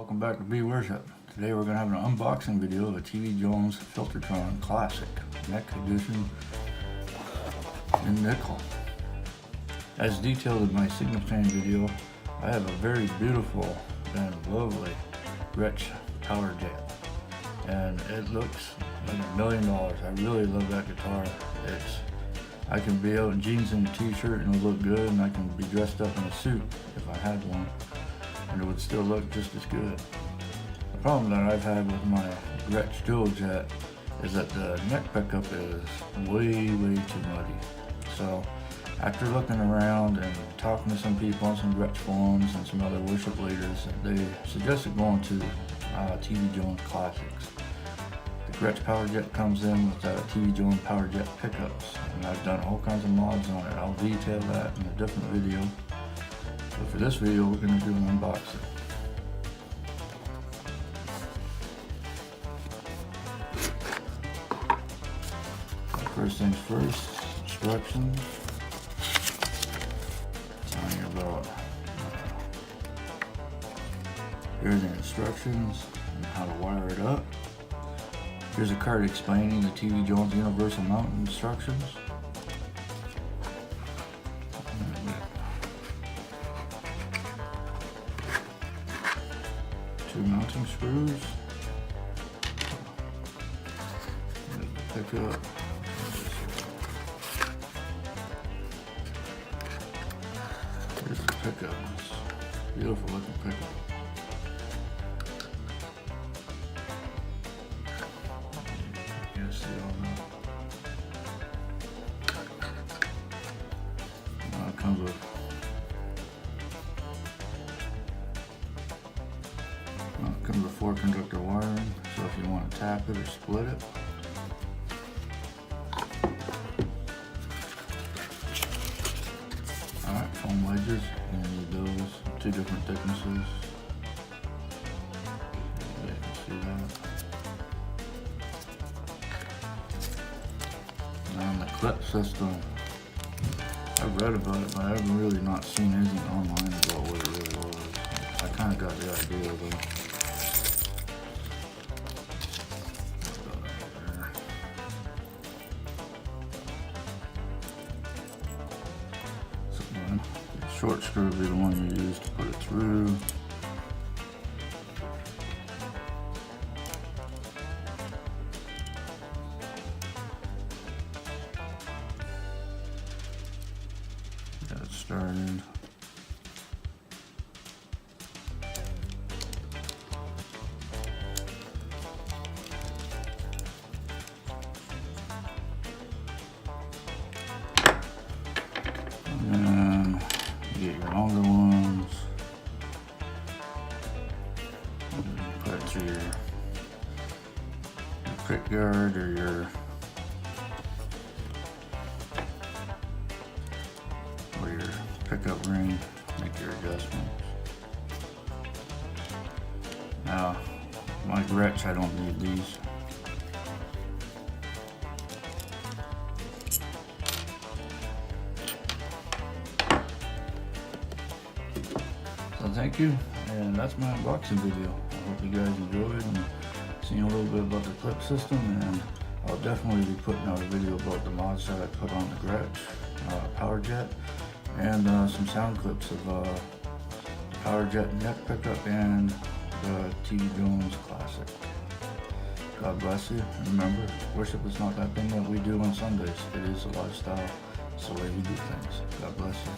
Welcome back to BeWorship. Today we're going to have an unboxing video of a TV Jones Filtertron Classic Neck Edition in nickel. As detailed in my signal chain video, I have a very beautiful and lovely Gretsch power jet, and it looks like $1 million. I really love that guitar. I can be out in jeans and a t-shirt and it'll look good, and I can be dressed up in a suit if I had one, and it would still look just as good. The problem that I've had with my Gretsch dual jet is that the neck pickup is way too muddy. So after looking around and talking to some people on some Gretsch forums and some other worship leaders, they suggested going to TV Jones Classics. The Gretsch Power Jet comes in with TV Jones Power Jet pickups, and I've done all kinds of mods on it. I'll detail that in a different video. But for this video, we're going to do an unboxing. First things first, instructions. Telling you about here are the instructions and how to wire it up. Here's a card explaining the TV Jones universal mount instructions. Two mounting screws. Pick up. Here's the pickup. It's beautiful looking pickup. You can see all that. Now it comes with four conductor wiring, so if you want to tap it or split it. Alright, foam wedges, you're going to need those, two different thicknesses. Yeah, you can see that. Now on the clip system, I've read about it, but I've really not seen anything online about what it really was. I kind of got the idea though. The short screw will be the one you use to put it through. Got it started. Get your longer ones, put it through your prick guard or your pickup ring, make your adjustments. Now, my Gretsch, I don't need these. So thank you, and that's my unboxing video. I hope you guys enjoyed and seen a little bit about the clip system, and I'll definitely be putting out a video about the mods that I put on the Gretsch Power Jet, and some sound clips of the Power Jet neck pickup and the TV Jones Classic. God bless you, and remember, worship is not that thing that we do on Sundays. It is a lifestyle. It's the way we do things. God bless you.